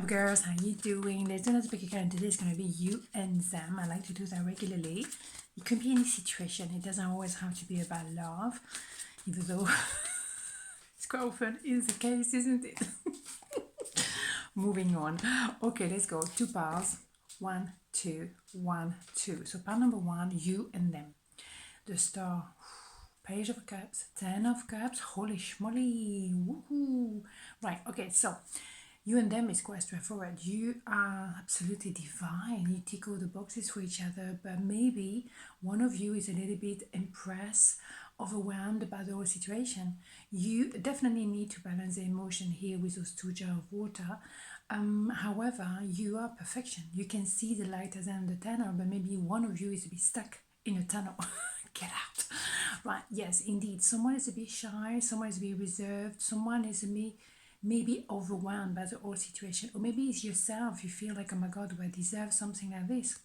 Girls, how you doing? There's another pick card, and today is going to be you and them. I like to do that regularly. It can be any situation. It doesn't always have to be about love, even though it's quite often is the case, isn't it? Moving on. Okay, let's go. Two piles. 1, 2, 1, 2. So pile number 1, you and them. The star. Page of Cups, 10 of Cups. Holy schmoly. Woohoo. Right, okay, so you and them is quite straightforward. You are absolutely divine. You tick all the boxes for each other, but maybe one of you is a little bit impressed, overwhelmed about the whole situation. You definitely need to balance the emotion here with those 2 jars of water. However, you are perfection. You can see the light at the end of the tunnel, but maybe one of you is a bit stuck in a tunnel. Get out. Right, yes, indeed. Someone is a bit shy, someone is a bit reserved, someone is a bit maybe overwhelmed by the whole situation, or maybe it's yourself. You feel like, oh my god, do I deserve something like this?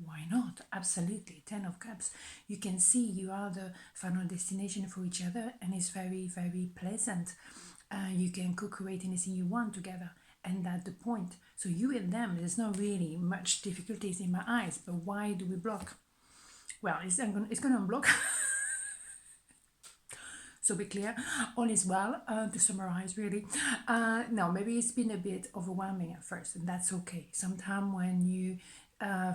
Why not? Absolutely. 10 of Cups. You can see you are the final destination for each other, and it's very, very pleasant. You can co-create anything you want together, and that's the point. So you and them, there's not really much difficulties in my eyes, but why do we block? Well, it's going to unblock. So be clear, all is well. To summarize, really, no, maybe it's been a bit overwhelming at first, and that's okay. Sometimes when you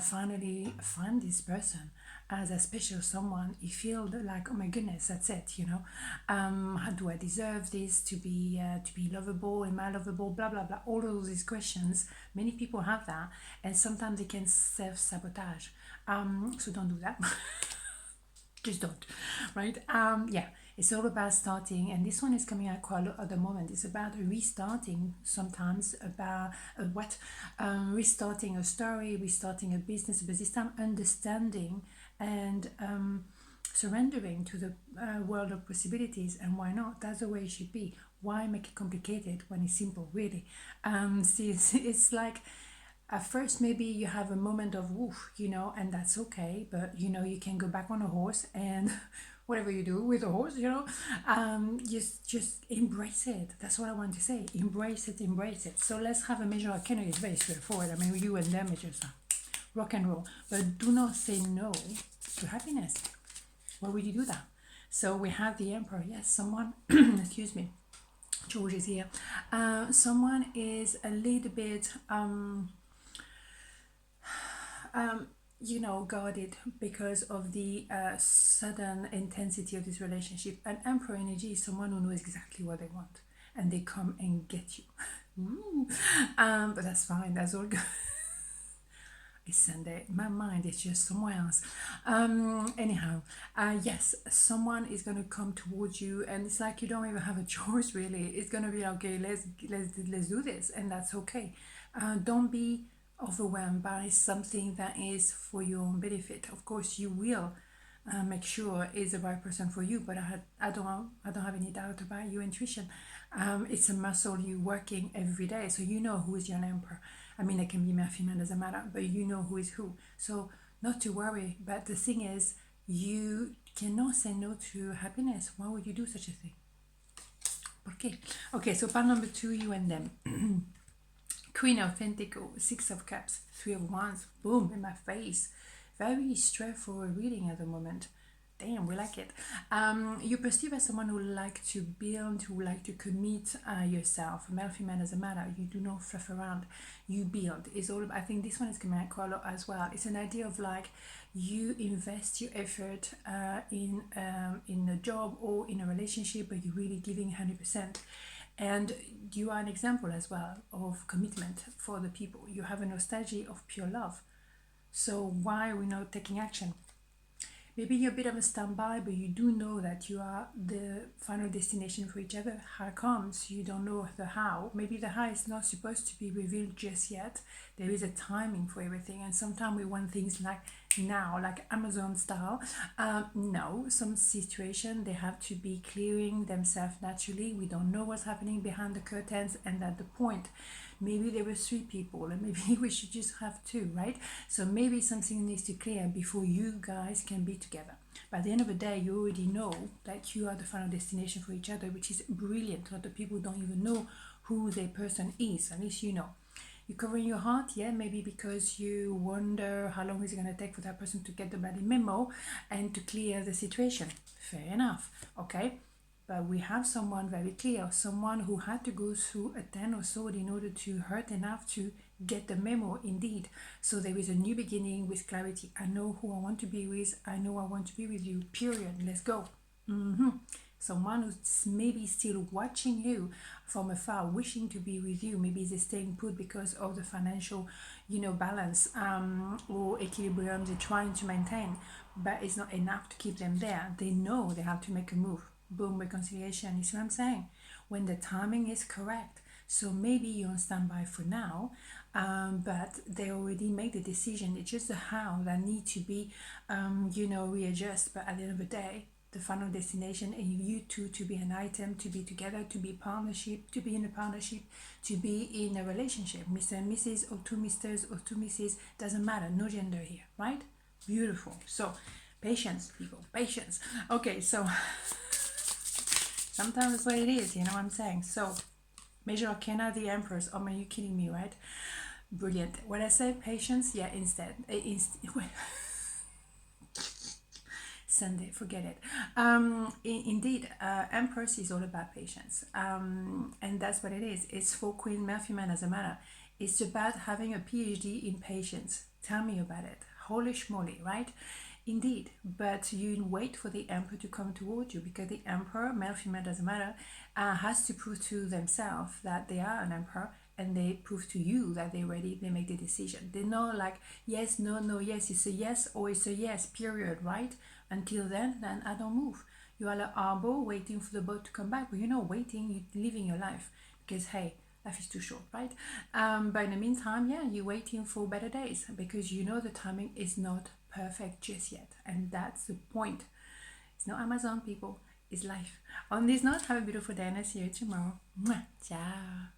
finally find this person as a special someone, you feel like, oh my goodness, that's it. How do I deserve this to be lovable? Am I lovable? Blah blah blah. All of these questions. Many people have that, and sometimes they can self-sabotage. So don't do that. Just don't, right? Yeah, it's all about starting, and this one is coming out quite a lot at the moment. It's about restarting, sometimes about restarting a story, restarting a business, but this time understanding and surrendering to the world of possibilities. And why not? That's the way it should be. Why make it complicated when it's simple, really? See, it's like at first maybe you have a moment of woof, and that's okay, but you can go back on a horse and whatever you do with a horse, just embrace it. That's what I want to say. Embrace it. So let's have a major arcana. It's very straightforward. I mean, you and them is just rock and roll, but do not say no to happiness. Why would you do that? So we have the Emperor. Yes, someone excuse me, George is here. Someone is a little bit guarded because of the sudden intensity of this relationship. An Emperor energy is someone who knows exactly what they want, and they come and get you. Ooh. But that's fine. That's all good. It's Sunday. My mind is just somewhere else. Anyhow, yes, someone is gonna come towards you, and it's like you don't even have a choice. Really, it's gonna be okay. Let's do this, and that's okay. Don't be overwhelmed by something that is for your own benefit. Of course, you will make sure it's the right person for you. But I don't have any doubt about your intuition. It's a muscle you working every day, so you know who is your Emperor. I mean, it can be male, female, doesn't matter, but you know who is who. So not to worry. But the thing is, you cannot say no to happiness. Why would you do such a thing? Okay. Okay. So part number 2, you and them. Queen of Pentacles, 6 of Cups, 3 of Wands, boom, in my face. Very straightforward reading at the moment. Damn, we like it. You perceive as someone who like to build, who like to commit yourself. Male, female, doesn't matter. You do not fluff around. You build. It's all. I think this one is coming out quite a lot as well. It's an idea of like you invest your effort in a job or in a relationship, but you're really giving 100%. And you are an example as well of commitment for the people. You have a nostalgia of pure love. So why are we not taking action? Maybe you're a bit of a standby, but you do know that you are the final destination for each other. How comes you don't know the how? Maybe the how is not supposed to be revealed just yet. There is a timing for everything, and sometimes we want things like now, like Amazon style. No, some situation they have to be clearing themselves naturally. We don't know what's happening behind the curtains, and at the point, maybe there were 3 people, and maybe we should just have 2, right? So maybe something needs to clear before you guys can be together. By the end of the day, you already know that you are the final destination for each other, which is brilliant. A lot of people don't even know who their person is. At least you know. You covering your heart, yeah, maybe because you wonder how long is it going to take for that person to get the bloody memo and to clear the situation. Fair enough, okay? But we have someone very clear, someone who had to go through a 10 of sword in order to hurt enough to get the memo indeed. So there is a new beginning with clarity. I know who I want to be with. I know I want to be with you, period. Let's go. Someone who's maybe still watching you from afar, wishing to be with you. Maybe they're staying put because of the financial, balance or equilibrium they're trying to maintain, but it's not enough to keep them there. They know they have to make a move. Boom, reconciliation. You see what I'm saying? When the timing is correct. So maybe you're on standby for now, but they already made the decision. It's just the how that need to be, readjust. But at the end of the day, the final destination and you two to be an item, to be together, to be partnership, to be in a partnership, to be in a relationship. Mr. and Mrs. or two Misters or two Mrs. doesn't matter. No gender here, right? Beautiful. So patience, people, patience. Okay, so sometimes that's what it is, you know what I'm saying? So Major Arcana, the Empress. Oh man, you kidding me, right? Brilliant. When I say patience, yeah, Sunday, forget it. Indeed, Empress is all about patience, and that's what it is. It's for Queen Murphyman as a matter. It's about having a PhD in patience. Tell me about it. Holy schmoly, right? Indeed, but you wait for the Emperor to come towards you, because the Emperor, male, female, doesn't matter, has to prove to themselves that they are an Emperor, and they prove to you that they're ready. They make the decision. They know, like, yes, no, no, yes. It's a yes or it's a yes, period, right? Until then I don't move. You are like arbor waiting for the boat to come back, but you're not waiting. You're living your life, because hey, life is too short, right? But in the meantime, yeah, you're waiting for better days, because you know the timing is not perfect just yet, and that's the point. It's not Amazon, people. It's life. On this note, have a beautiful day, and I'll see you tomorrow. Mwah. Ciao.